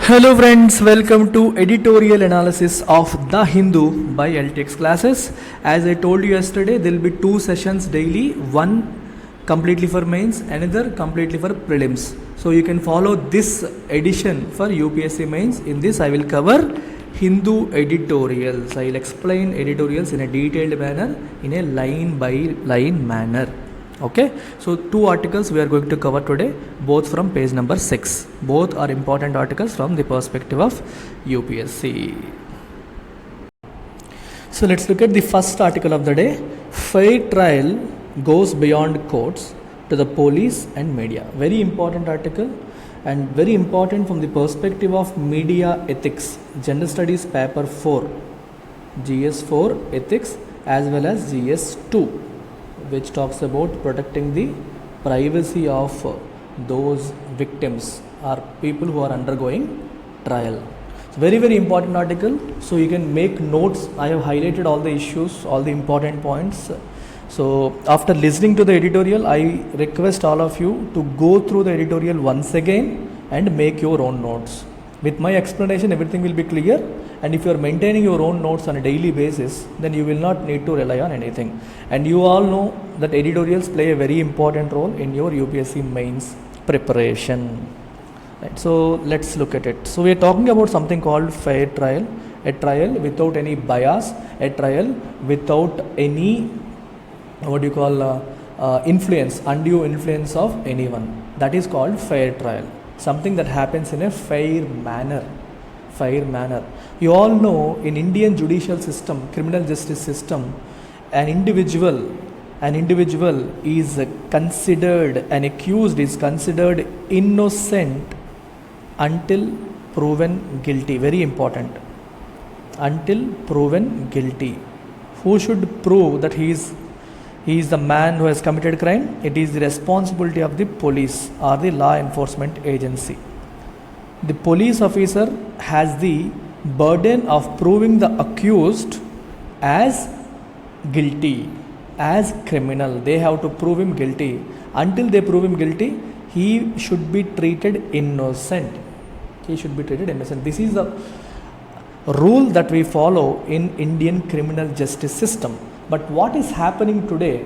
Hello friends, welcome to editorial analysis of The Hindu by LTX classes. As I told you yesterday, there will be two sessions daily, one completely for mains, another completely for prelims. So you can follow this edition for UPSC mains. In this I will cover Hindu editorials. I will explain editorials in a detailed manner, in a line by line manner. Okay, so two articles we are going to cover today, both from page number 6. Both are important articles from the perspective of UPSC. So let's look at the first article of the day. Fair trial goes beyond courts to the police and media. Very important article and very important from the perspective of media ethics. General Studies paper 4, GS 4 ethics as well as GS 2, which talks about protecting the privacy of those victims or people who are undergoing trial. It's very important article, so you can make notes. I have highlighted all the issues, all the important points. So after listening to the editorial, I request all of you to go through the editorial once again and make your own notes. With my explanation, everything will be clear, and if you are maintaining your own notes on a daily basis, then you will not need to rely on anything. And you all know that editorials play a very important role in your UPSC mains preparation. Right, so let's look at it. So we are talking about something called fair trial, a trial without any bias, a trial without any influence, undue influence of anyone. That is called fair trial. Something that happens in a fair manner. You all know in Indian judicial system, criminal justice system, an individual is considered, an accused is considered innocent until proven guilty. Very important. Until proven guilty. Who should prove that he is the man who has committed crime? It is the responsibility of the police or the law enforcement agency. The police officer has the burden of proving the accused as guilty, as criminal. They have to prove him guilty. Until they prove him guilty, he should be treated innocent. This is the rule that we follow in Indian criminal justice system. But what is happening today?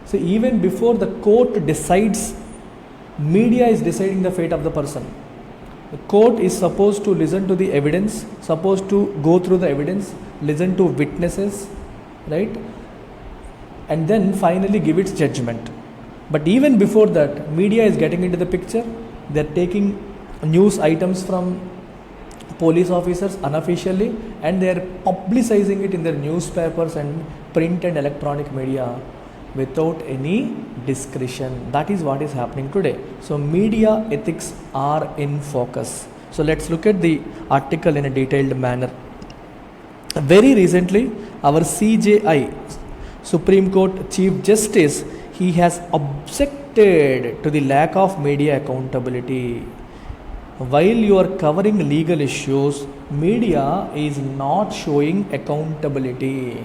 So even before the court decides, media is deciding the fate of the person. The court is supposed to listen to the evidence, supposed to go through the evidence, listen to witnesses, right? And then finally give its judgment. But even before that, media is getting into the picture. They are taking news items from police officers unofficially, and they are publicizing it in their newspapers and print and electronic media without any discretion. That is what is happening today. So media ethics are in focus. So let's look at the article in a detailed manner. Very recently, our CJI, Supreme Court Chief Justice, he has objected to the lack of media accountability. While you are covering legal issues, media is not showing accountability.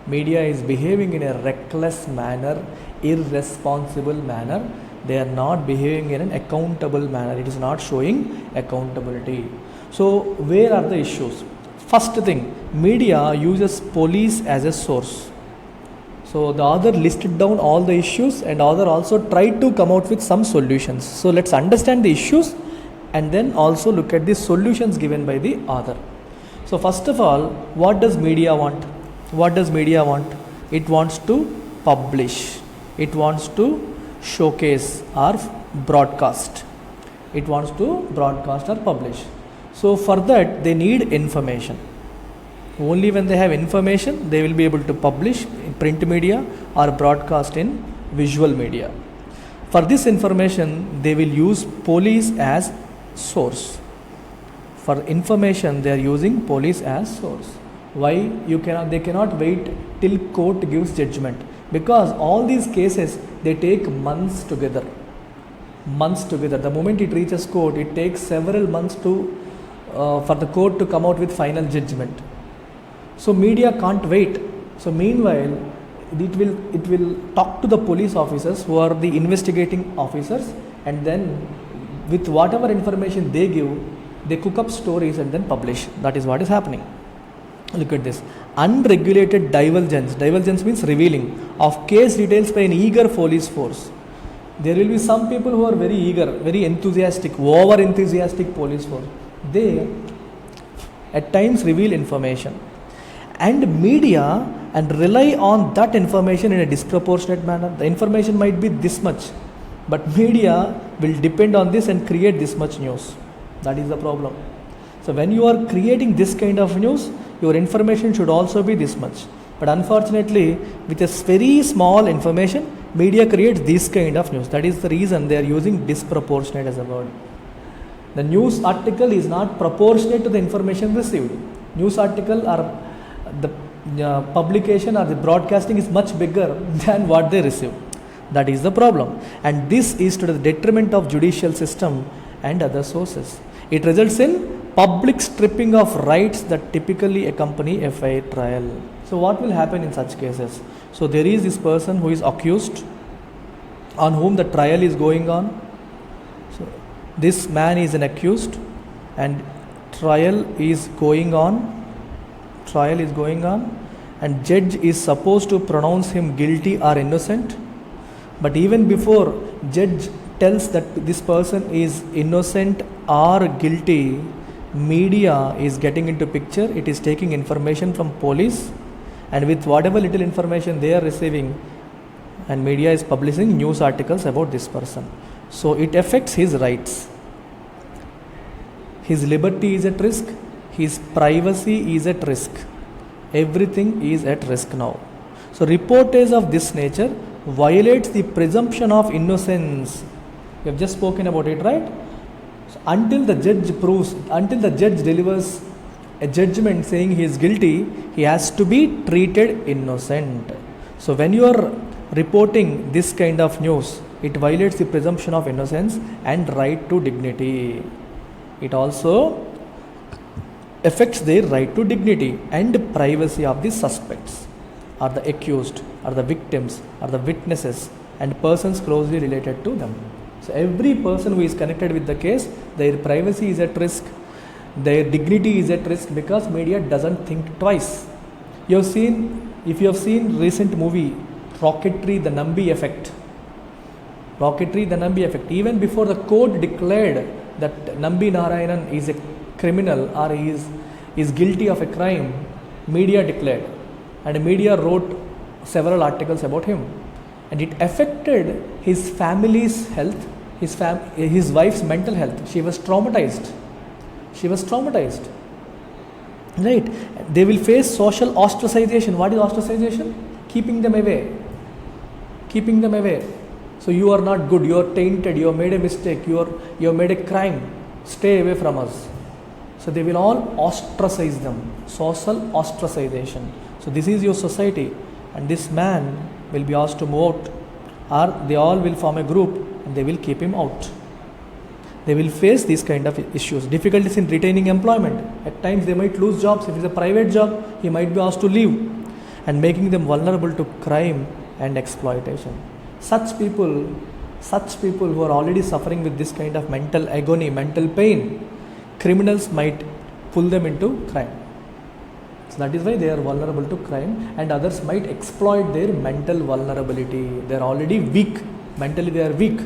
Media is behaving in a reckless manner, irresponsible manner. They are not behaving in an accountable manner. It is not showing accountability. So where are the issues? First thing, media uses police as a source. So the author listed down all the issues, and author also tried to come out with some solutions. So let's understand the issues and then also look at the solutions given by the author. So first of all, what does media want? What does media want? It wants to publish. It wants to showcase or broadcast. It wants to broadcast or publish. So for that, they need information. Only when they have information, they will be able to publish in print media or broadcast in visual media. For this information, they will use police as source. For information, they are using police as source. Why? They cannot wait till court gives judgment, because all these cases, they take months together. The moment it reaches court, it takes several months for the court to come out with final judgment. So media can't wait. So meanwhile, it will talk to the police officers who are the investigating officers, and then with whatever information they give, They cook up stories and then publish. That is what is happening. Look at this. Unregulated divulgence. Divulgence means revealing of case details by an eager police force. There will be some people who are very eager, very enthusiastic, over enthusiastic police force. They at times reveal information. And media and rely on that information in a disproportionate manner. The information might be this much, but media will depend on this and create this much news. That is the problem. So when you are creating this kind of news, your information should also be this much. But unfortunately, with a very small information, media creates this kind of news. That is the reason they are using disproportionate as a word. The news article is not proportionate to the information received. News article or the publication or the broadcasting is much bigger than what they receive. That is the problem. And this is to the detriment of judicial system and other sources. It results in public stripping of rights that typically accompany a fair trial. So what will happen in such cases? So there is this person who is accused, on whom the trial is going on. So this man is an accused and trial is going on, and judge is supposed to pronounce him guilty or innocent. But even before judge tells that this person is innocent or guilty, media is getting into picture. It is taking information from police, and with whatever little information they are receiving, and media is publishing news articles about this person. So it affects his rights. His liberty is at risk. His privacy is at risk. Everything is at risk now. So reportage of this nature violates the presumption of innocence. We have just spoken about it, right? So until the judge delivers a judgment saying he is guilty, he has to be treated innocent. So when you are reporting this kind of news, it violates the presumption of innocence and right to dignity. It also affects their right to dignity and privacy of the suspects, or the accused, or the victims, or the witnesses, and persons closely related to them. So every person who is connected with the case, their privacy is at risk, their dignity is at risk, because media doesn't think twice. If you have seen recent movie Rocketry, the Nambi effect. Even before the court declared that Nambi Narayanan is a criminal or is guilty of a crime, media declared, and media wrote several articles about him, and it affected his family's health, his wife's mental health. She was traumatized. Right? They will face social ostracization. What is ostracization? Keeping them away. So you are not good, you are tainted, you have made a mistake, you have made a crime, stay away from us. So they will all ostracize them, social ostracization. So this is your society, and this man will be asked to move out, or they all will form a group and they will keep him out. They will face these kind of issues, difficulties in retaining employment. At times they might lose jobs. If it's a private job, he might be asked to leave, and making them vulnerable to crime and exploitation. Such people who are already suffering with this kind of mental agony, mental pain, criminals might pull them into crime. So that is why they are vulnerable to crime, and others might exploit their mental vulnerability. They are already weak, mentally they are weak.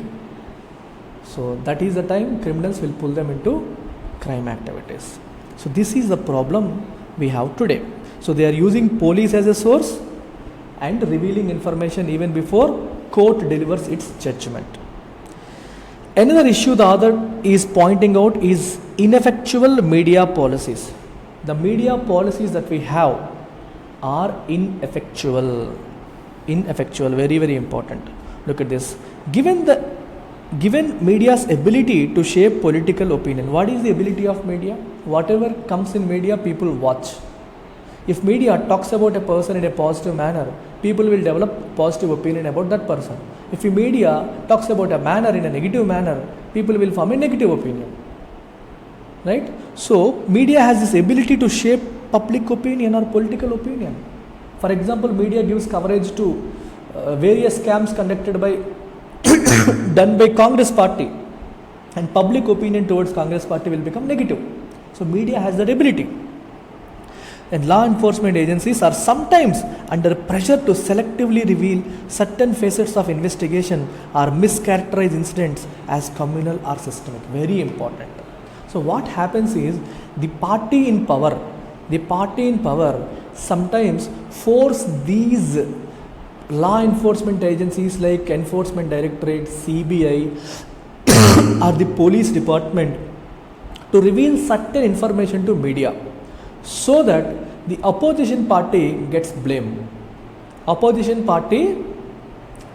So that is the time criminals will pull them into crime activities. So this is the problem we have today. So they are using police as a source and revealing information even before court delivers its judgment. Another issue the author is pointing out is ineffectual media policies. The media policies that we have are ineffectual. Very, very important. Look at this. Given media's ability to shape political opinion, what is the ability of media? Whatever comes in media, people watch. If media talks about a person in a positive manner, people will develop positive opinion about that person. If the media talks about a manner in a negative manner, people will form a negative opinion. Right? So, media has this ability to shape public opinion or political opinion. For example, media gives coverage to various scams conducted by done by Congress party. and public opinion towards Congress party will become negative. So media has that ability. And law enforcement agencies are sometimes under pressure to selectively reveal certain facets of investigation or mischaracterize incidents as communal or systemic. Very important. So what happens is the party in power sometimes force these law enforcement agencies like Enforcement Directorate, CBI or the police department to reveal certain information to media, so that the opposition party gets blamed. Opposition party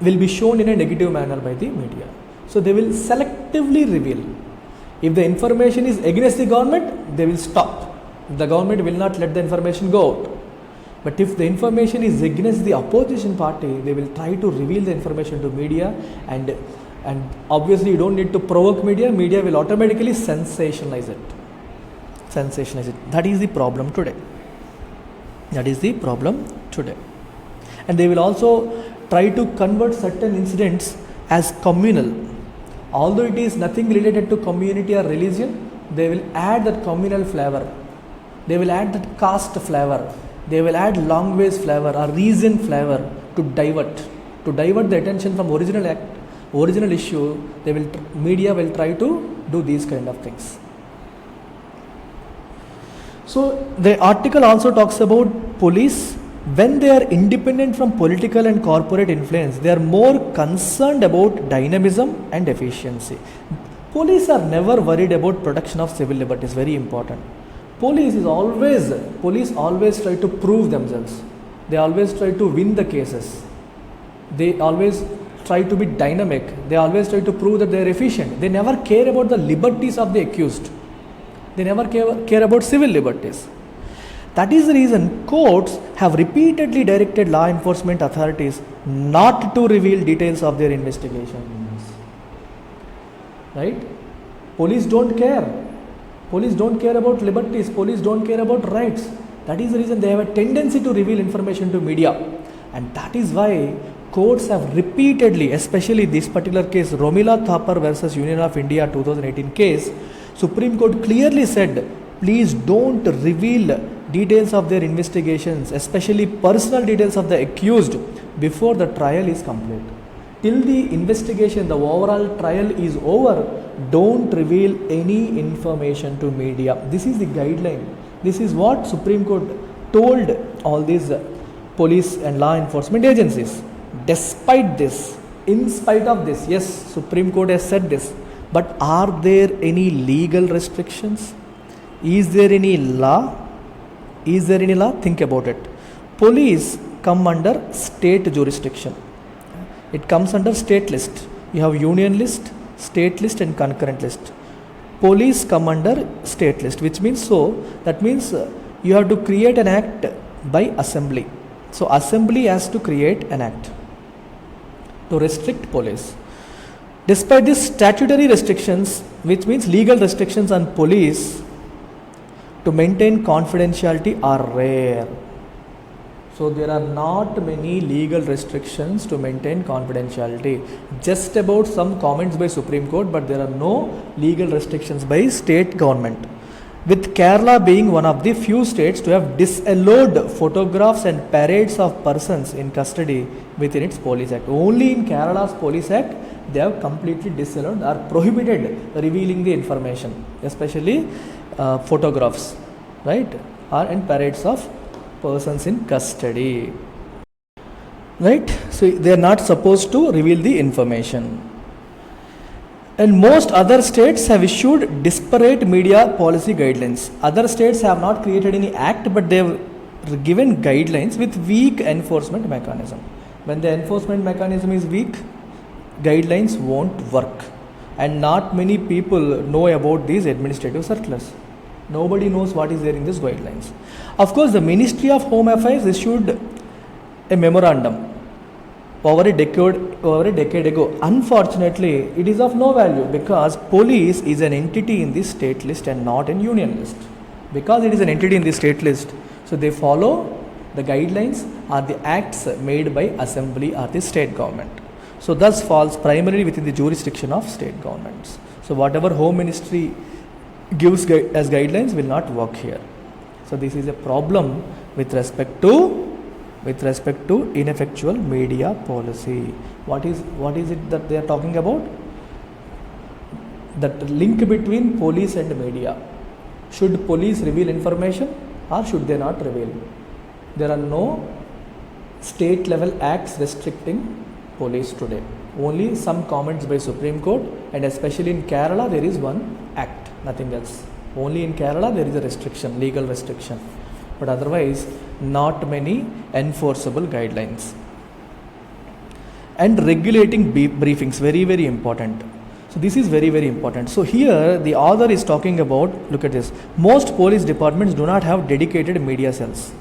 will be shown in a negative manner by the media. So they will selectively reveal. If the information is against the government, they will stop. The government will not let the information go out. But if the information is against the opposition party, they will try to reveal the information to media, and obviously you don't need to provoke media. Media will automatically sensationalize it. That is the problem today. And they will also try to convert certain incidents as communal. Although it is nothing related to community or religion, they will add that communal flavor. They will add that caste flavor. They will add language flavor or reason flavor to divert the attention from original issue. Media will try to do these kind of things. So the article also talks about police. When they are independent from political and corporate influence, they are more concerned about dynamism and efficiency. Police are never worried about protection of civil liberties. Very important. Police always try to prove themselves. They always try to win the cases. They always try to be dynamic. They always try to prove that they are efficient. They never care about the liberties of the accused. They never care about civil liberties. That is the reason courts have repeatedly directed law enforcement authorities not to reveal details of their investigations. Right? Police don't care. Police don't care about liberties. Police don't care about rights. That is the reason they have a tendency to reveal information to media. And that is why courts have repeatedly, especially this particular case, Romila Thapar versus Union of India 2018 case, Supreme Court clearly said, please don't reveal details of their investigations, especially personal details of the accused, before the trial is complete. Till the investigation, the overall trial is over, don't reveal any information to media. This is the guideline. This is what Supreme Court told all these police and law enforcement agencies. Despite this, in spite of this, yes, Supreme Court has said this, but are there any legal restrictions? Is there any law? Think about it. Police come under state jurisdiction. It comes under state list. You have union list, state list and concurrent list. Police come under state list, which means that means you have to create an act by assembly. So assembly has to create an act to restrict police. Despite these statutory restrictions, which means legal restrictions on police to maintain confidentiality, are rare. So there are not many legal restrictions to maintain confidentiality. Just about some comments by Supreme Court, but there are no legal restrictions by state government. With Kerala being one of the few states to have disallowed photographs and parades of persons in custody within its Police Act. Only in Kerala's Police Act, they have completely disallowed or prohibited revealing the information, especially photographs, right, and parades of persons in custody, right? So they are not supposed to reveal the information. And most other states have issued disparate media policy guidelines. Other states have not created any act, but they have given guidelines with weak enforcement mechanism. When the enforcement mechanism is weak, guidelines won't work. And not many people know about these administrative circulars. Nobody knows what is there in these guidelines. Of course, the Ministry of Home Affairs issued a memorandum over a decade ago. Unfortunately, it is of no value because police is an entity in the state list and not in union list. Because it is an entity in the state list, so they follow the guidelines or the acts made by assembly or the state government. So thus falls primarily within the jurisdiction of state governments. So whatever Home Ministry gives as guidelines will not work here. So this is a problem with respect to ineffectual media policy. What is it that they are talking about? That link between police and media. Should police reveal information or should they not reveal? There are no state level acts restricting police today. Only some comments by Supreme Court, and especially in Kerala there is one act, nothing else. Only in Kerala there is a restriction, legal restriction. But otherwise not many enforceable guidelines. And regulating briefings, very, very important. So this is very, very important. So here the author is talking about, look at this, most police departments do not have dedicated media cells.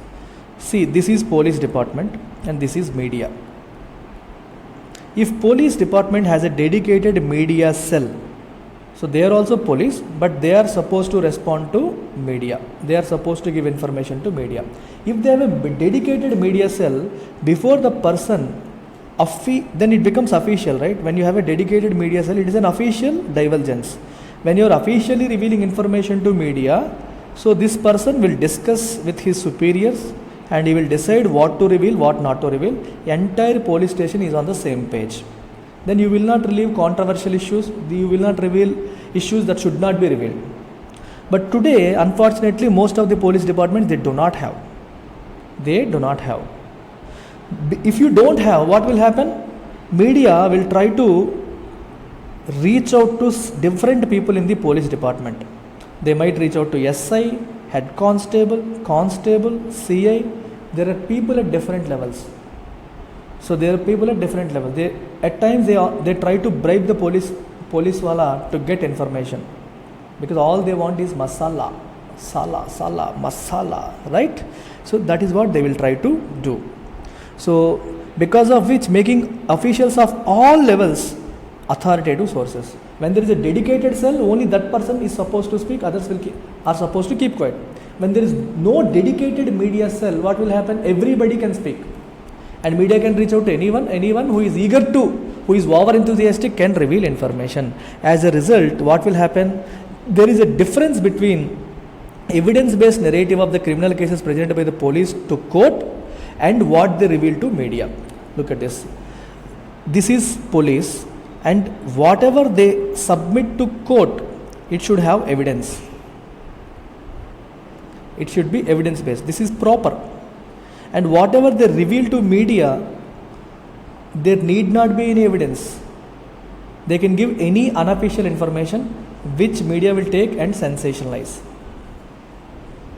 See, this is police department and this is media. If police department has a dedicated media cell, so they are also police, but they are supposed to respond to media. They are supposed to give information to media. If they have a dedicated media cell, before the person, then it becomes official, right? When you have a dedicated media cell, it is an official divulgence. When you are officially revealing information to media, so this person will discuss with his superiors and he will decide what to reveal, what not to reveal. Entire police station is on the same page. Then you will not reveal controversial issues, you will not reveal issues that should not be revealed. But today, unfortunately, most of the police departments, they do not have. They do not have. If you don't have, what will happen? Media will try to reach out to different people in the police department. They might reach out to SI, head constable, CI. There are people at different levels. So there are people at different levels. At times they try to bribe the police wala to get information, because all they want is masala, masala, right? So that is what they will try to do. So because of which, making officials of all levels authoritative sources. When there is a dedicated cell, only that person is supposed to speak, others are supposed to keep quiet. When there is no dedicated media cell, what will happen? Everybody can speak. And media can reach out to anyone who is eager to, who is over enthusiastic, can reveal information. As a result, what will happen? There is a difference between evidence-based narrative of the criminal cases presented by the police to court and what they reveal to media. Look at this. This is police, and whatever they submit to court, it should have evidence. It should be evidence-based. This is proper. And whatever they reveal to media, there need not be any evidence. They can give any unofficial information which media will take and sensationalize.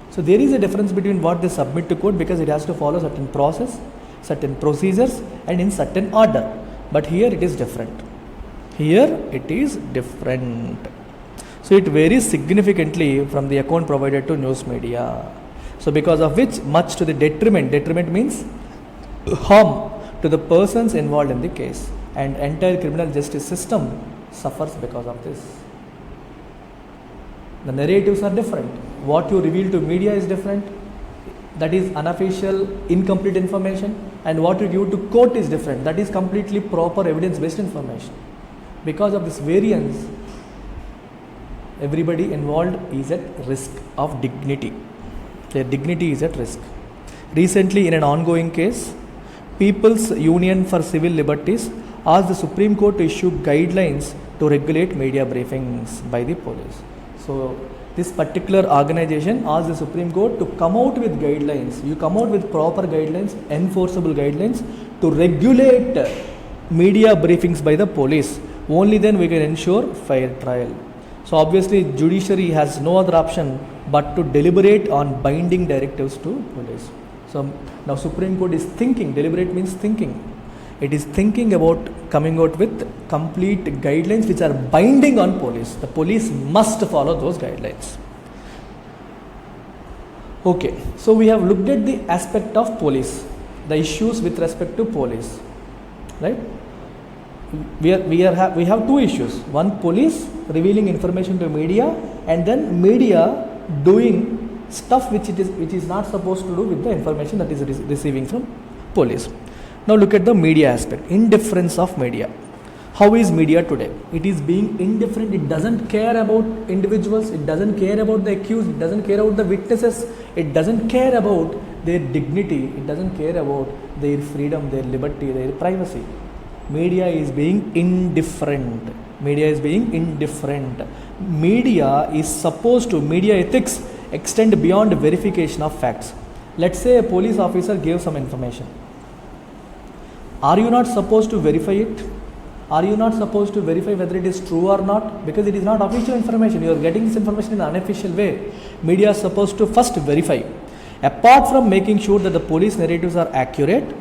So there is a difference between what they submit to court, because it has to follow certain process, certain procedures, and in certain order. But here it is different. Here it is different. So it varies significantly from the account provided to news media. So because of which, much to the detriment means harm to the persons involved in the case, and entire criminal justice system suffers because of this. The narratives are different. What you reveal to media is different. That is unofficial, incomplete information. And what you give to court is different. That is completely proper evidence-based information. Because of this variance, everybody involved is at risk of dignity. Their dignity is at risk. Recently, in an ongoing case, People's Union for Civil Liberties asked the Supreme Court to issue guidelines to regulate media briefings by the police. So this particular organization asked the Supreme Court to come out with guidelines. You come out with proper guidelines, enforceable guidelines to regulate media briefings by the police. Only then we can ensure fair trial. So obviously judiciary has no other option but to deliberate on binding directives to police. So now Supreme Court is thinking, deliberate means thinking. It is thinking about coming out with complete guidelines which are binding on police. The police must follow those guidelines. Okay, so we have looked at the aspect of police, the issues with respect to police, right? We have two issues. One, police revealing information to media, and then media doing stuff which is not supposed to do with the information that is receiving from police. Now look at the media aspect, indifference of media. How is media today? It is being indifferent. It doesn't care about individuals. It doesn't care about the accused. It doesn't care about the witnesses. It doesn't care about their dignity. It doesn't care about their freedom, their liberty, their privacy. Media is being indifferent. Media is being indifferent. Media ethics extend beyond verification of facts. Let's say a police officer gave some information. Are you not supposed to verify it? Are you not supposed to verify whether it is true or not? Because it is not official information. You are getting this information in an unofficial way. Media is supposed to first verify. Apart from making sure that the police narratives are accurate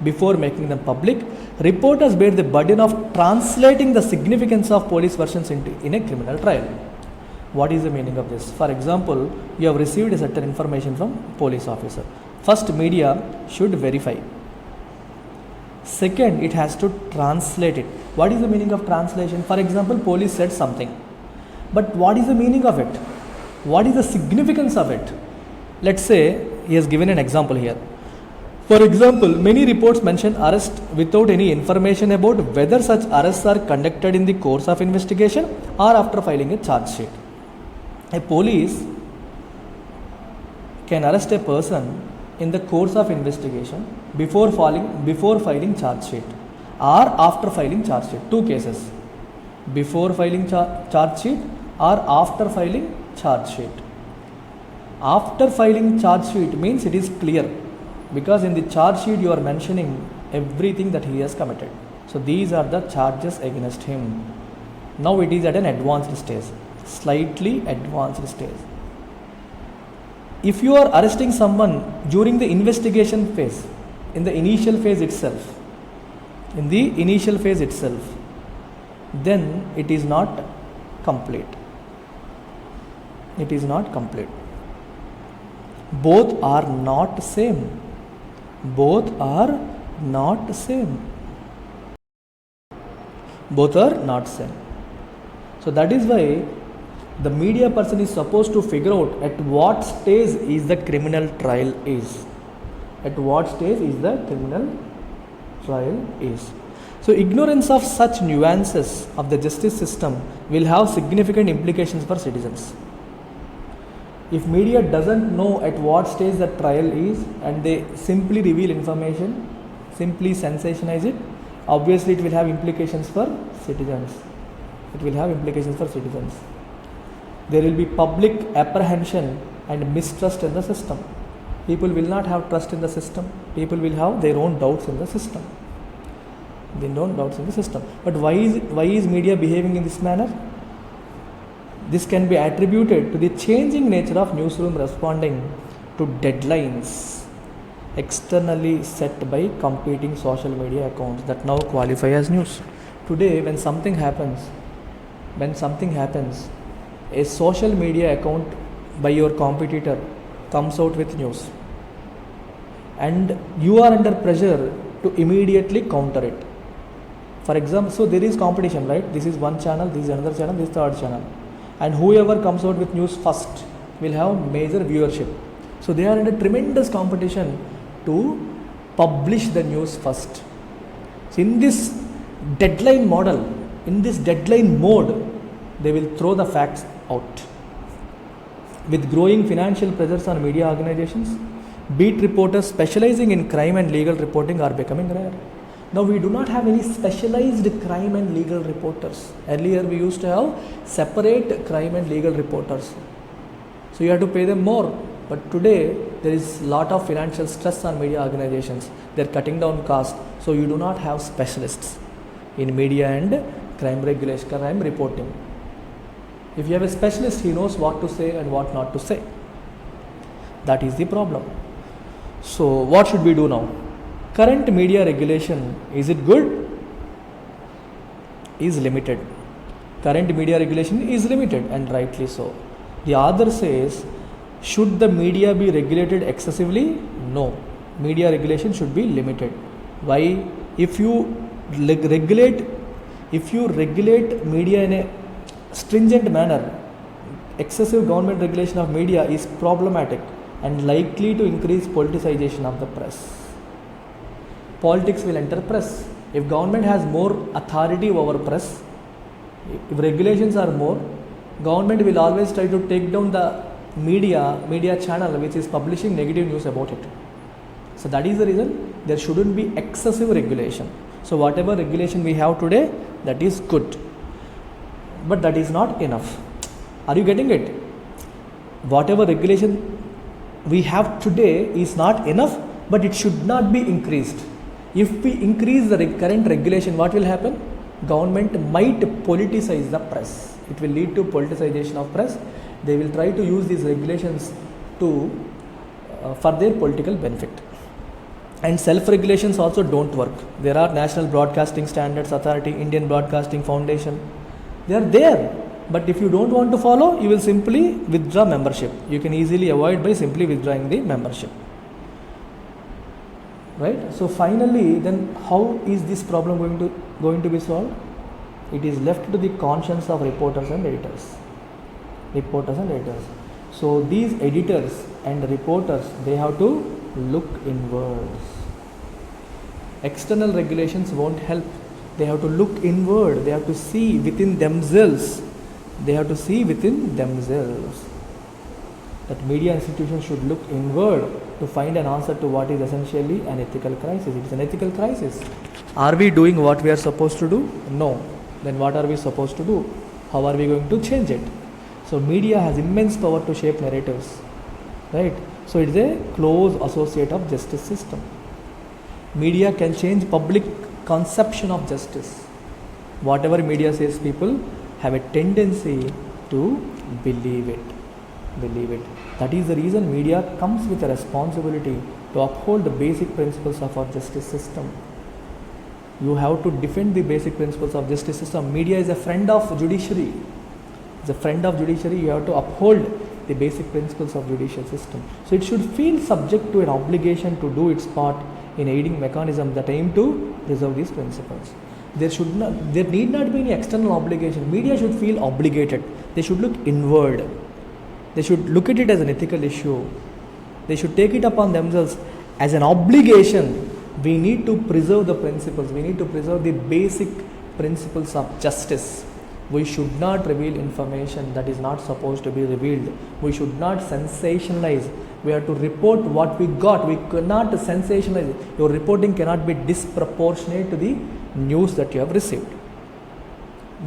before making them public, reporters bear the burden of translating the significance of police versions in a criminal trial. What is the meaning of this? For example, you have received a certain information from police officer. First, media should verify. Second, it has to translate it. What is the meaning of translation? For example, police said something. But what is the meaning of it? What is the significance of it? Let's say he has given an example here. For example, many reports mention arrest without any information about whether such arrests are conducted in the course of investigation or after filing a charge sheet. A police can arrest a person in the course of investigation before filing charge sheet or after filing charge sheet. Two cases: before filing charge sheet or after filing charge sheet. After filing charge sheet means it is clear, because in the charge sheet you are mentioning everything that he has committed. So these are the charges against him. Now it is at an advanced stage, slightly advanced stage. If you are arresting someone during the investigation phase, in the initial phase itself, then it is not complete. It is not complete. Both are not same. Both are not same. Both are not same. So that is why the media person is supposed to figure out at what stage is the criminal trial is. At what stage is the criminal trial is. So ignorance of such nuances of the justice system will have significant implications for citizens. If media doesn't know at what stage the trial is and they simply reveal information, simply sensationalize it, obviously it will have implications for citizens. It will have implications for citizens. There will be public apprehension and mistrust in the system. People will not have trust in the system. People will have their own doubts in the system. But why is media behaving in this manner? This can be attributed to the changing nature of newsroom responding to deadlines externally set by competing social media accounts that now qualify as news. Today, when something happens, a social media account by your competitor comes out with news, and you are under pressure to immediately counter it. For example, so there is competition, right? This is one channel, this is another channel, this is third channel, and whoever comes out with news first will have major viewership. So they are under tremendous competition to publish the news first. So in this deadline model, in this deadline mode, they will throw the facts out. With growing financial pressures on media organizations, beat reporters specializing in crime and legal reporting are becoming rare. Now we do not have any specialized crime and legal reporters. Earlier we used to have separate crime and legal reporters. So you have to pay them more. But today there is a lot of financial stress on media organizations. They are cutting down costs. So you do not have specialists in media and crime regulation, crime reporting. If you have a specialist, he knows what to say and what not to say. That is the problem. So what should we do now? Current media regulation, is it good? Is limited. Current media regulation is limited, and rightly so. The author says, should the media be regulated excessively? No. Media regulation should be limited. Why? If you regulate media in a stringent manner, excessive government regulation of media is problematic and likely to increase politicization of the press. Politics will enter press. If government has more authority over press, if regulations are more, government will always try to take down the media channel which is publishing negative news about it. So that is the reason there shouldn't be excessive regulation. So whatever regulation we have today, that is good, but that is not enough. Are you getting it? Whatever regulation we have today is not enough, but it should not be increased. If we increase the current regulation, what will happen? Government might politicize the press. It will lead to politicization of press. They will try to use these regulations to for their political benefit. And self-regulations also don't work. There are National Broadcasting Standards Authority, Indian Broadcasting Foundation. They are there. But if you don't want to follow, you will simply withdraw membership. You can easily avoid by simply withdrawing the membership. Right? So finally, then how is this problem going to be solved? It is left to the conscience of reporters and editors. Reporters and editors. So these editors and reporters, they have to look inwards. External regulations won't help. They have to look inward. They have to see within themselves. That media institutions should look inward to find an answer to what is essentially an ethical crisis. It is an ethical crisis. Are we doing what we are supposed to do? No. Then what are we supposed to do? How are we going to change it? So media has immense power to shape narratives. Right? So it is a close associate of justice system. Media can change public conception of justice. Whatever media says, people have a tendency to believe it. That is the reason media comes with a responsibility to uphold the basic principles of our justice system. You have to defend the basic principles of justice system. Media is a friend of judiciary. As a friend of judiciary, you have to uphold the basic principles of judicial system. So it should feel subject to an obligation to do its part in aiding mechanisms that aim to preserve these principles. There need not be any external obligation. Media should feel obligated. They should look inward. They should look at it as an ethical issue. They should take it upon themselves as an obligation. We need to preserve the principles. We need to preserve the basic principles of justice. We should not reveal information that is not supposed to be revealed. We should not sensationalize. We have to report what we got. We cannot sensationalize. Your reporting cannot be disproportionate to the news that you have received.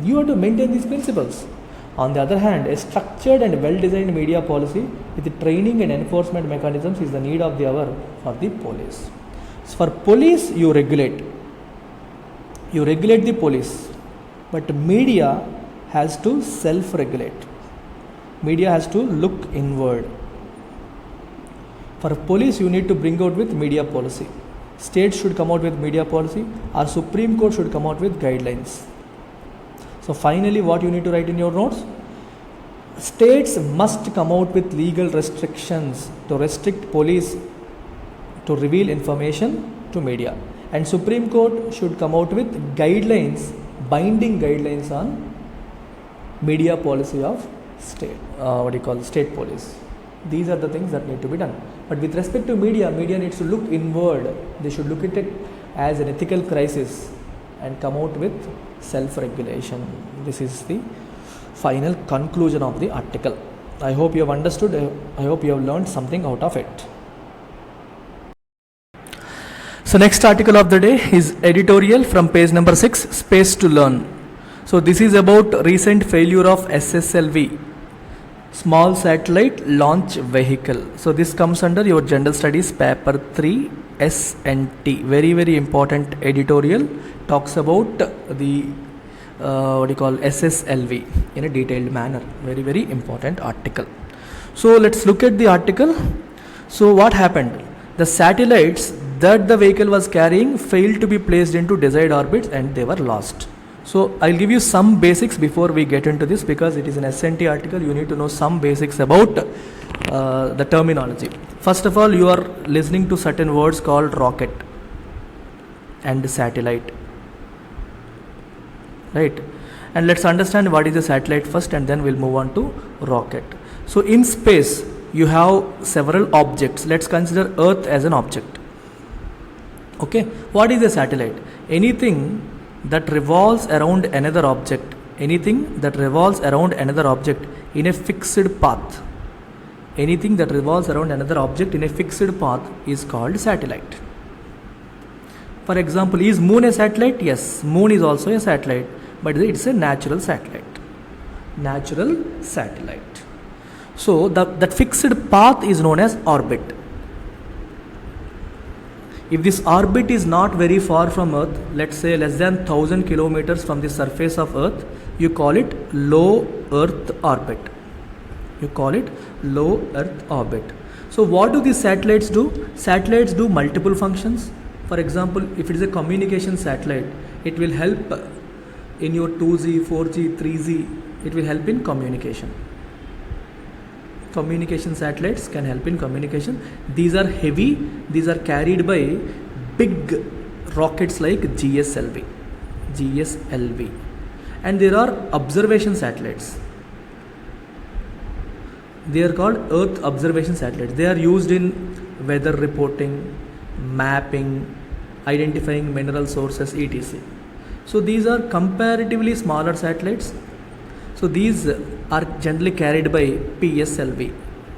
You have to maintain these principles. On the other hand, a structured and well-designed media policy with training and enforcement mechanisms is the need of the hour for the police. So for police, you regulate. You regulate the police. But media has to self-regulate. Media has to look inward. For police, you need to bring out with media policy. States should come out with media policy. Our Supreme Court should come out with guidelines. So finally, what you need to write in your notes? States must come out with legal restrictions to restrict police to reveal information to media. And Supreme Court should come out with guidelines, binding guidelines on media policy of state police. These are the things that need to be done. But with respect to media needs to look inward. They should look at it as an ethical crisis and come out with self-regulation. This is the final conclusion of the article. I hope you have understood. I hope you have learned something out of it. So next article of the day is editorial from page number 6, Space to Learn. So this is about recent failure of SSLV, Small Satellite Launch Vehicle. So this comes under your General Studies paper 3 S&T. Very, very important editorial. Talks about the SSLV in a detailed manner. Very, very important article. So let's look at the article. So what happened? The satellites that the vehicle was carrying failed to be placed into desired orbits and they were lost. So I'll give you some basics before we get into this, because it is an S&T article. You need to know some basics about the terminology. First of all, you are listening to certain words called rocket and satellite, right? And let's understand what is a satellite first, and then we'll move on to rocket. So in space, you have several objects. Let's consider Earth as an object. Okay, what is a satellite? Anything that revolves around another object, anything that revolves around another object in a fixed path, anything that revolves around another object in a fixed path is called satellite. For example, is moon a satellite? Yes, moon is also a satellite, but it's a natural satellite. Natural satellite. So that fixed path is known as orbit. If this orbit is not very far from Earth, let's say less than 1000 kilometers from the surface of Earth, you call it low Earth orbit. You call it low Earth orbit. So what do these satellites do? Satellites do multiple functions. For example, if it is a communication satellite, it will help in your 2G, 4G, 3G, it will help in communication. Communication satellites can help in communication. These are heavy, these are carried by big rockets like GSLV. And there are observation satellites. They are called Earth observation satellites. They are used in weather reporting, mapping, identifying mineral sources, etc. So these are comparatively smaller satellites. So these are generally carried by PSLV,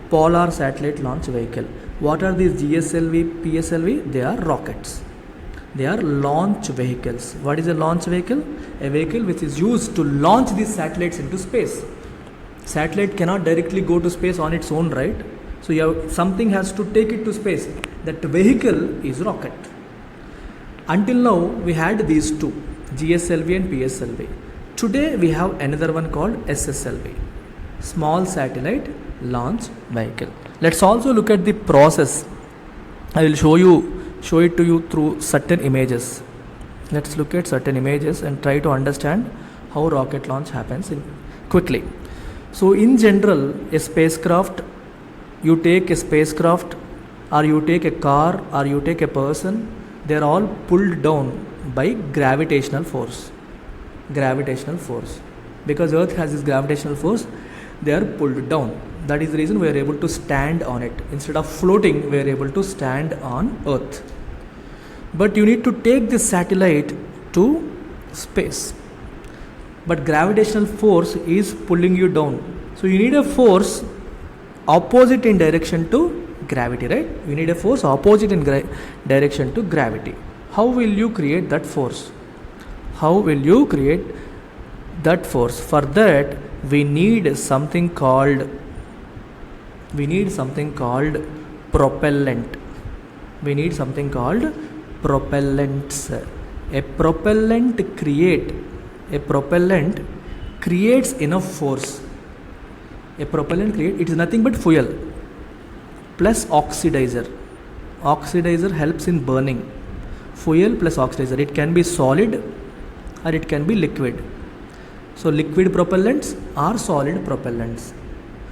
Polar Satellite Launch Vehicle. What are these GSLV, PSLV? They are rockets. They are launch vehicles. What is a launch vehicle? A vehicle which is used to launch these satellites into space. Satellite cannot directly go to space on its own, right? So something has to take it to space. That vehicle is rocket. Until now we had these two, GSLV and PSLV. Today we have another one called SSLV, Small Satellite Launch Vehicle. Let's also look at the process. I will show it to you through certain images. Let's look at certain images and try to understand how rocket launch happens quickly. So in general, a spacecraft, you take a spacecraft or you take a car or you take a person, they are all pulled down by gravitational force. Because Earth has this gravitational force, they are pulled down. That is the reason we are able to stand on it. Instead of floating, we are able to stand on Earth. But you need to take this satellite to space. But gravitational force is pulling you down. So you need a force opposite in direction to gravity, right? You need a force opposite in direction to gravity. How will you create that force? For that we need something called propellant. We need something called propellants. A propellant creates enough force. It is nothing but fuel plus oxidizer. Oxidizer helps in burning. Fuel plus oxidizer. It can be solid or it can be liquid. So liquid propellants are solid propellants.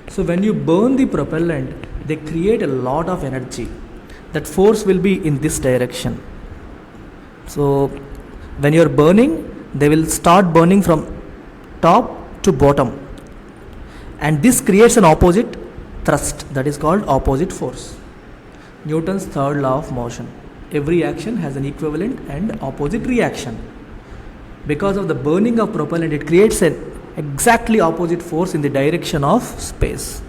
So when you burn the propellant, they create a lot of energy. That force will be in this direction. So when you are burning, they will start burning from top to bottom. And this creates an opposite thrust, that is called opposite force. Newton's third law of motion. Every action has an equivalent and opposite reaction. Because of the burning of propellant, it creates an exactly opposite force in the direction of space.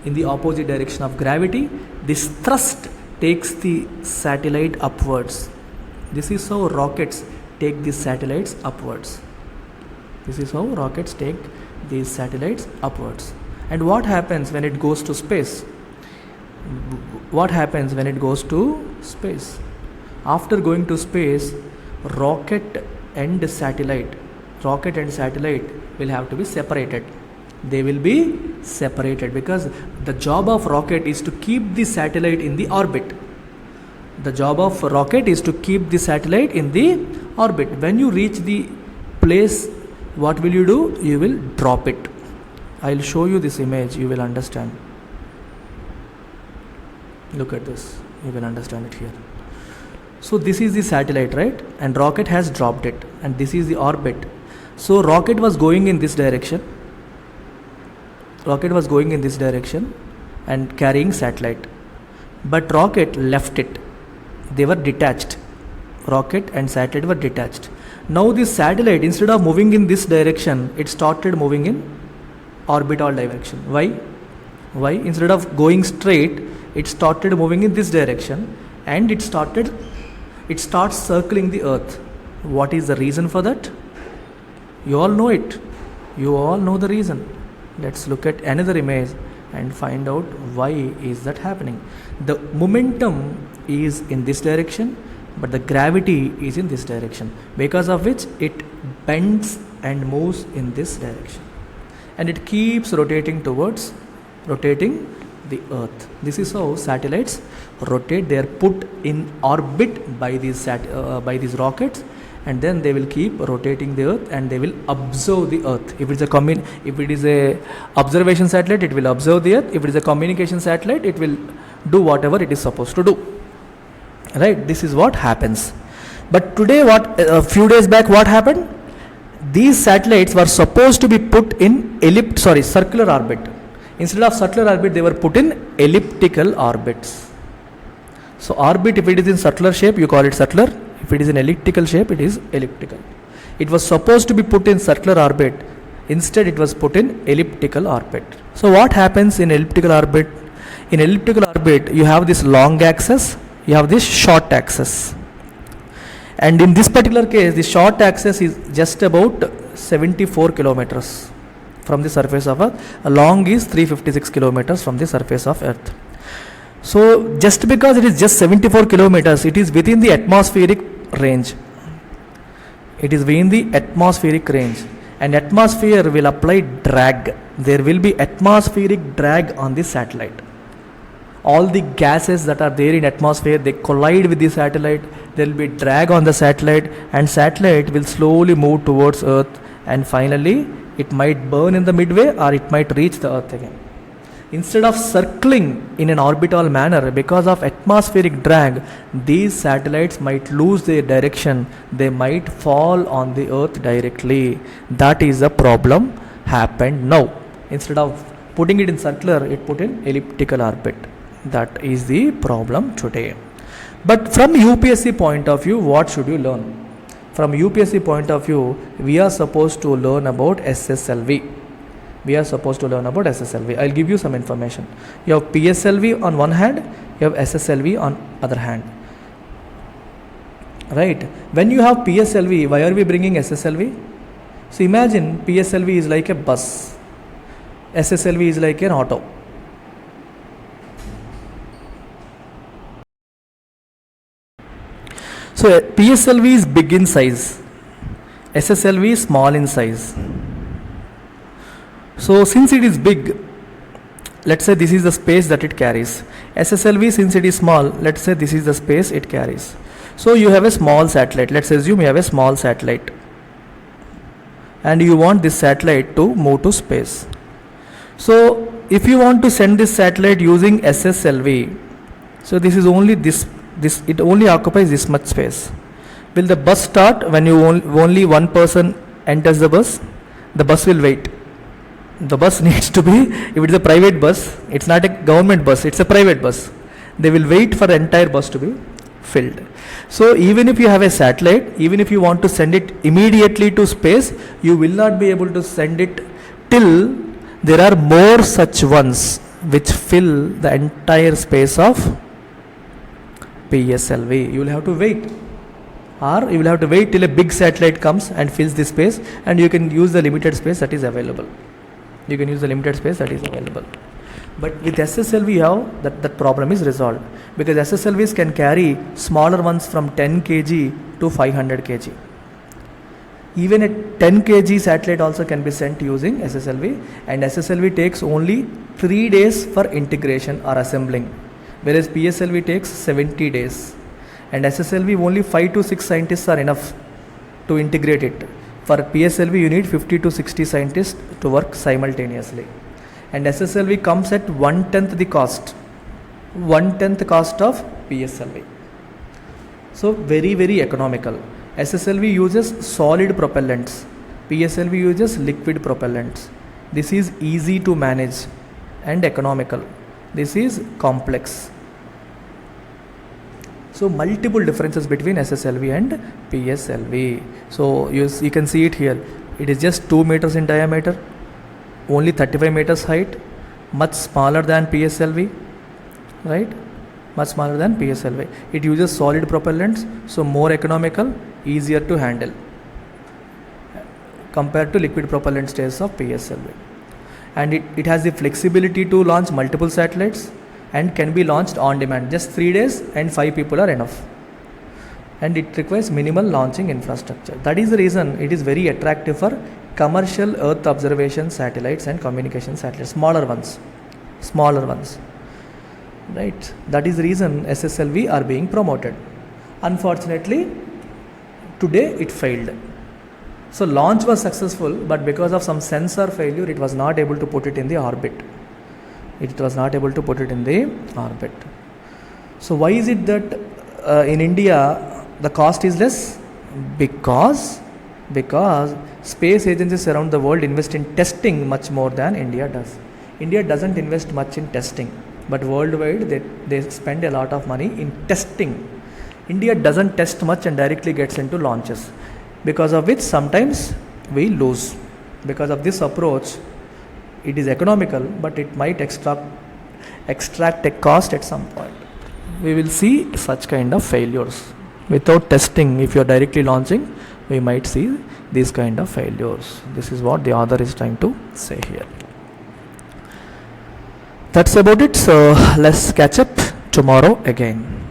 In the opposite direction of gravity, this thrust takes the satellite upwards. This is how rockets take these satellites upwards. And what happens when it goes to space? After going to space, rocket and satellite will have to be separated. They will be separated because the job of rocket is to keep the satellite in the orbit. When you reach the place, what will you do? You will drop it. I will show you this image, you will understand. Look at this, you will understand it here. So this is the satellite, right? And rocket has dropped it, and this is the orbit. So rocket was going in this direction. And carrying satellite. But rocket left it. they were detached. Rocket and satellite were detached. Now this satellite, instead of moving in this direction, it started moving in orbital direction. Why? Instead of going straight, it started moving in this direction, and it starts circling the earth. What is the reason for that? You all know it. You all know the reason. Let's look at another image and find out why is that happening. The momentum is in this direction, but the gravity is in this direction, because of which it bends and moves in this direction, and it keeps rotating the earth. This is how satellites rotate. They are put in orbit by these rockets, and then they will keep rotating the earth, and they will observe the earth. If it is a observation satellite, it will observe the earth. If it is a communication satellite, it will do whatever it is supposed to do. Right? This is what happens. But today, a few days back, what happened? These satellites were supposed to be put in circular orbit. Instead of circular orbit, they were put in elliptical orbits. So orbit, if it is in circular shape, you call it circular. If it is in elliptical shape, it is elliptical. It was supposed to be put in circular orbit. Instead, it was put in elliptical orbit. So what happens in elliptical orbit? In elliptical orbit, you have this long axis, you have this short axis. And in this particular case, the short axis is just about 74 kilometers from the surface of Earth. Long is 356 kilometers from the surface of Earth. So just because it is just 74 kilometers, it is within the atmospheric range. It is within the atmospheric range, and atmosphere will apply drag. There will be atmospheric drag on the satellite. All the gases that are there in atmosphere, they collide with the satellite. There will be drag on the satellite, and satellite will slowly move towards Earth, and finally it might burn in the midway, or it might reach the Earth again. Instead of circling in an orbital manner, because of atmospheric drag, these satellites might lose their direction. They might fall on the Earth directly. That is the problem happened now. Instead of putting it in circular, it put in elliptical orbit. That is the problem today. But from UPSC point of view, what should you learn? From UPSC point of view, we are supposed to learn about SSLV. I'll give you some information. You have PSLV on one hand, you have SSLV on other hand. Right? When you have PSLV, why are we bringing SSLV? So imagine PSLV is like a bus, SSLV is like an auto. So PSLV is big in size, SSLV is small in size. So since it is big, let's say this is the space that it carries. SSLV, since it is small, let's say this is the space it carries. So you have a small satellite. Let's assume you have a small satellite, and you want this satellite to move to space. So if you want to send this satellite using SSLV, so this is only this it only occupies this much space. Will the bus start when only one person enters the bus? The bus will wait. The bus needs to be, if it is a private bus, it's not a government bus, it's a private bus. They will wait for the entire bus to be filled. So even if you have a satellite, even if you want to send it immediately to space, you will not be able to send it till there are more such ones which fill the entire space of PSLV. You will have to wait, or you will have to wait till a big satellite comes and fills this space, and you can use the limited space that is available. But with SSLV, how that problem is resolved, because SSLVs can carry smaller ones from 10 kg to 500 kg. Even a 10 kg satellite also can be sent using SSLV, and SSLV takes only 3 days for integration or assembling, whereas PSLV takes 70 days. And SSLV, only 5 to 6 scientists are enough to integrate it. For PSLV, you need 50 to 60 scientists to work simultaneously. And SSLV comes at 1/10 the cost. 1/10 cost of PSLV. So very, very economical. SSLV uses solid propellants. PSLV uses liquid propellants. This is easy to manage and economical. This is complex. So multiple differences between SSLV and PSLV. So you can see it here. It is just 2 meters in diameter, only 35 meters height, much smaller than PSLV, right? Much smaller than PSLV. It uses solid propellants, so more economical, easier to handle compared to liquid propellant stages of PSLV. And it has the flexibility to launch multiple satellites and can be launched on demand. Just 3 days and 5 people are enough. And it requires minimal launching infrastructure. That is the reason it is very attractive for commercial Earth observation satellites and communication satellites, smaller ones, right? That is the reason SSLV are being promoted. Unfortunately, today it failed. So launch was successful, but because of some sensor failure, it was not able to put it in the orbit. So why is it that in India the cost is less? Because space agencies around the world invest in testing much more than India does. India doesn't invest much in testing, but worldwide they spend a lot of money in testing. India doesn't test much and directly gets into launches, because of which sometimes we lose. Because of this approach, it is economical, but it might extract a cost at some point. We will see such kind of failures. Without testing, if you are directly launching, we might see these kind of failures. This is what the author is trying to say here. That's about it. So let's catch up tomorrow again.